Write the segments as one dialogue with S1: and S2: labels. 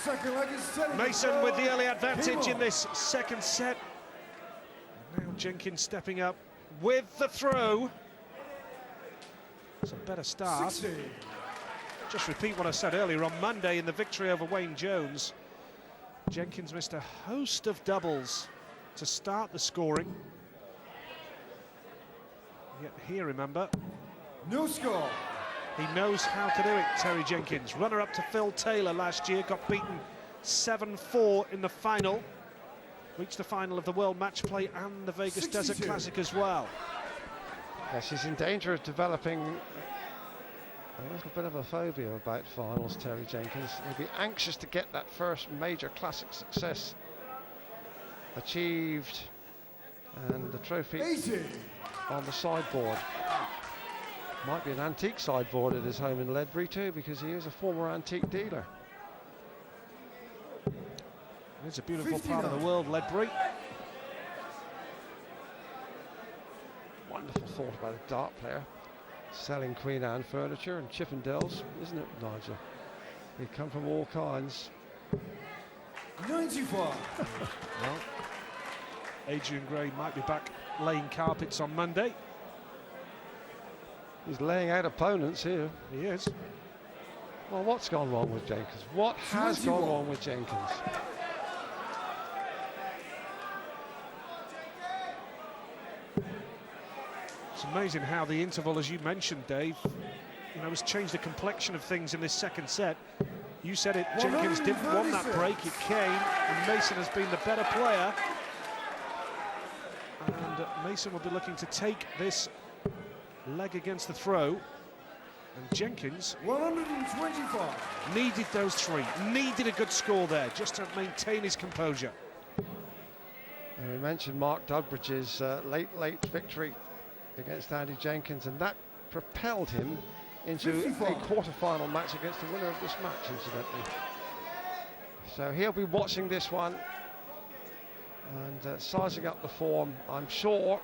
S1: Second leg is
S2: Mason with the early advantage in this second set. Now Jenkins stepping up with the throw. It's a better start.
S1: 60.
S2: Just repeat what I said earlier on Monday in the victory over Wayne Jones. Jenkins missed a host of doubles to start the scoring. Yet here, remember,
S1: No score.
S2: he knows how to do it, Terry Jenkins. Runner-up to Phil Taylor last year, got beaten 7-4 in the final. Reached the final of the World Match Play and the Vegas
S1: 62.
S2: Desert Classic as well.
S3: Yes, he's in danger of developing a little bit of a phobia about finals, Terry Jenkins. He'll be anxious to get that first major classic success achieved, and the trophy
S1: 80.
S3: on the sideboard. Might be an antique sideboard at his home in Ledbury too, because he is a former antique dealer.
S2: It's a beautiful
S1: 59.
S2: part of the world, Ledbury.
S3: Wonderful thought about a dart player selling Queen Anne furniture and Chippendales, isn't it, Nigel? They come from all kinds.
S1: 94.
S2: Well, Adrian Gray might be back laying carpets on Monday.
S3: He's laying out opponents here.
S2: He is.
S3: Well, what's gone wrong with Jenkins? What has gone wrong with Jenkins?
S2: It's amazing how the interval, as you mentioned, Dave, has changed the complexion of things in this second set. You said it, Jenkins didn't want that break, it came, and Mason has been the better player. And Mason will be looking to take this leg against the throw. And Jenkins
S1: 125.
S2: needed those three, needed a good score there, just to maintain his composure.
S3: And we mentioned Mark Dudbridge's late victory against Andy Jenkins, and that propelled him into
S1: 54.
S3: a quarter-final match against the winner of this match, incidentally. So he'll be watching this one and sizing up the form, I'm sure,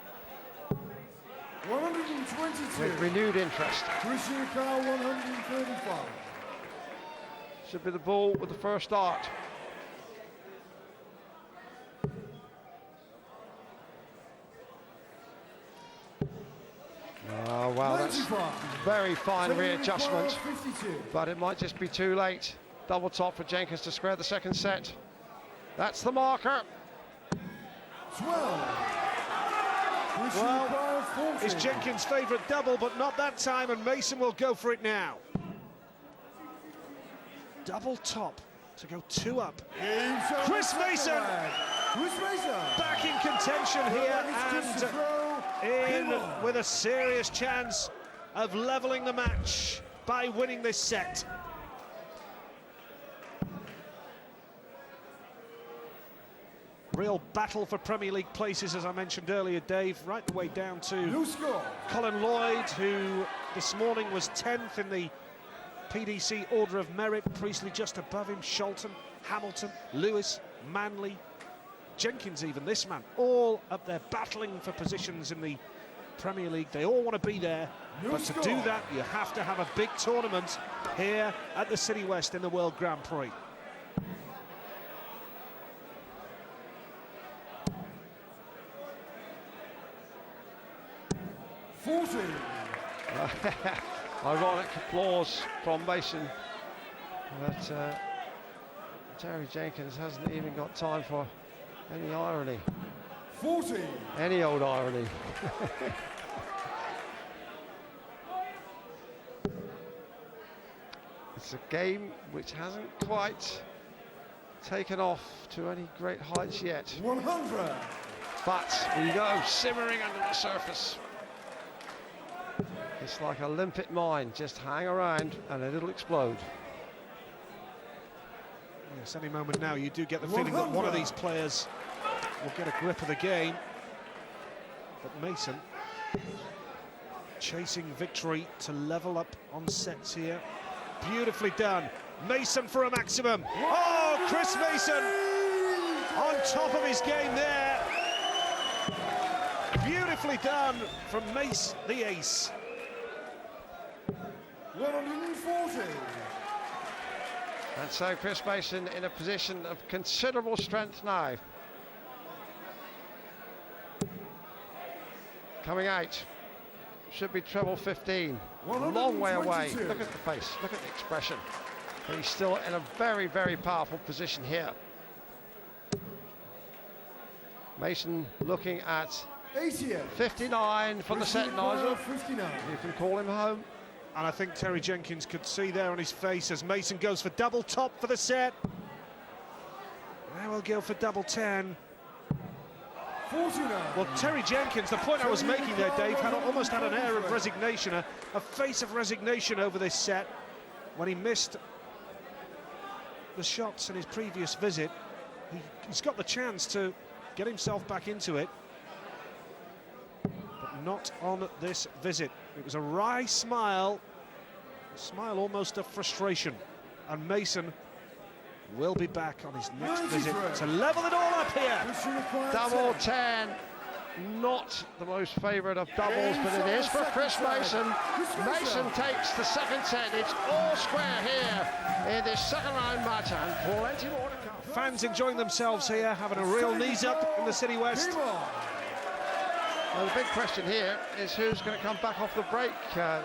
S1: 122.
S3: with renewed interest.
S1: Christian Carl 135.
S3: Should be the ball with the first dart. Oh, wow, that's
S1: 95.
S3: very fine
S1: 75,
S3: readjustment,
S1: 52.
S3: but it might just be too late. Double top for Jenkins to square the second set. That's the marker.
S1: 12. Christian
S2: Well,
S1: Carl 40.
S2: It's Jenkins' favourite double, but not that time, and Mason will go for it now. Double top to go 2 up. Chris Mason
S1: Chris Mason
S2: back in contention here and in with a serious chance of levelling the match by winning this set. Real battle for Premier League places, as I mentioned earlier, Dave, right the way down to
S1: No score.
S2: Colin Lloyd, who this morning was 10th in the PDC Order of Merit. Priestley just above him, Sholton, Hamilton, Lewis, Manley, Jenkins even, this man, all up there battling for positions in the Premier League. They all want to be there,
S1: No
S2: but to
S1: score.
S2: do that, you have to have a big tournament here at the City West in the World Grand Prix.
S3: Ironic applause from Mason, but Terry Jenkins hasn't even got time for any irony.
S1: 40.
S3: Any old irony. It's a game which hasn't quite taken off to any great heights yet.
S1: 100.
S3: But we go simmering under the surface. It's like a limpet mine, just hang around and it'll explode.
S2: Yes, any moment now you do get the feeling that one of these players will get a grip of the game. But Mason chasing victory to level up on sets here. Beautifully done. Mason for a maximum. Oh, Chris Mason on top of his game there. Beautifully done from Mace, the ace.
S1: 140.
S3: And so Chris Mason in a position of considerable strength now. Coming out, should be treble 15, long way away. Look at the face, look at the expression. But he's still in a very, very powerful position here. Mason looking at 59 for the set, Nigel.
S1: 59.
S3: You can call him home.
S2: And I think Terry Jenkins could see there on his face as Mason goes for double top for the set. Now we'll go for double 10.
S1: 49.
S2: Well, Terry Jenkins, the point I was making there, Dave, almost had an air of resignation, a face of resignation over this set when he missed the shots in his previous visit. He's got the chance to get himself back into it, but not on this visit. It was a wry smile, a smile almost of frustration, and Mason will be back on his next visit to level it all up here.
S3: Double 10, not the most favoured of doubles, but it is for Chris Mason. Mason takes the second set. It's all square here in this second round match, and plenty more to come.
S2: Fans enjoying themselves here, having a real knees up in the City West.
S3: Well, the big question here is who's going to come back off the break the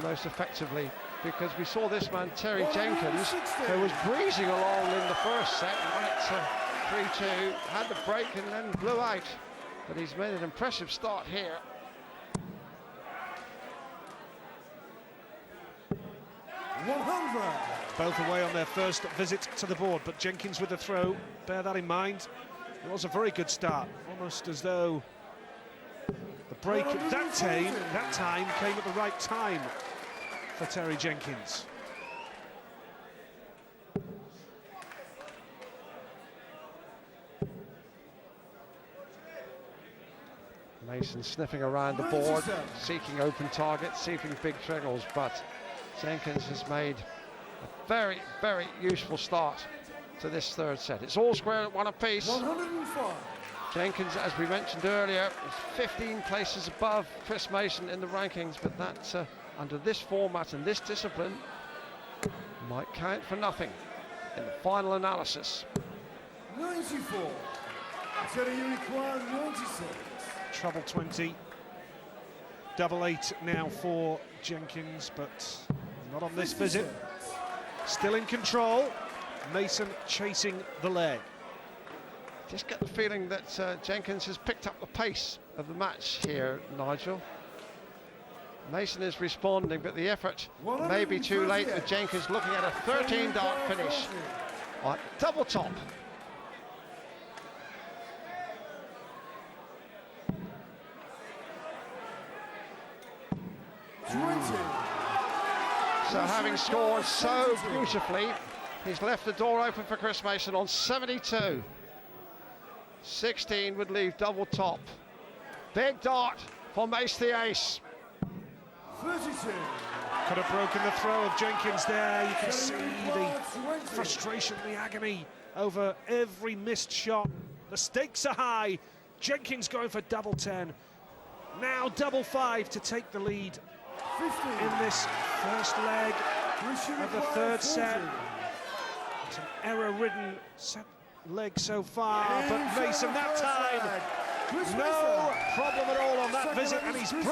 S3: most effectively, because we saw this man, Terry Jenkins, who was breezing along in the first set, went to 3-2, had the break and then blew out. But he's made an impressive start here.
S2: Both away on their first visit to the board, but Jenkins with the throw, bear that in mind. It was a very good start, almost as though the break at that time came at the right time for Terry Jenkins.
S3: Mason sniffing around the board, seeking open targets, seeking big triggles, but Jenkins has made a very, very useful start to this third set. It's all square at one apiece.
S1: 105.
S3: Jenkins, as we mentioned earlier, is 15 places above Chris Mason in the rankings, but that under this format and this discipline might count for nothing in the final analysis.
S1: 94. So you require 96.
S2: Treble 20, double 8 now for Jenkins, but not on this visit. Still in control. Mason chasing the leg.
S3: Just get the feeling that Jenkins has picked up the pace of the match here, Nigel. Mason is responding, but the effort may be too late with Jenkins looking at a 13-dart finish on double top. So having scored so beautifully, he's left the door open for Chris Mason on 72. 16 would leave double top. Big dart for Mace the ace.
S1: 32.
S2: Could have broken the throw of Jenkins there. You can see the frustration, the agony over every missed shot. The stakes are high. Jenkins going for double 10. Now double 5 to take the lead
S1: 50.
S2: in this first leg of the third set. It's an error-ridden set leg so far, but Mason that time, no problem at all on that visit, and he's broken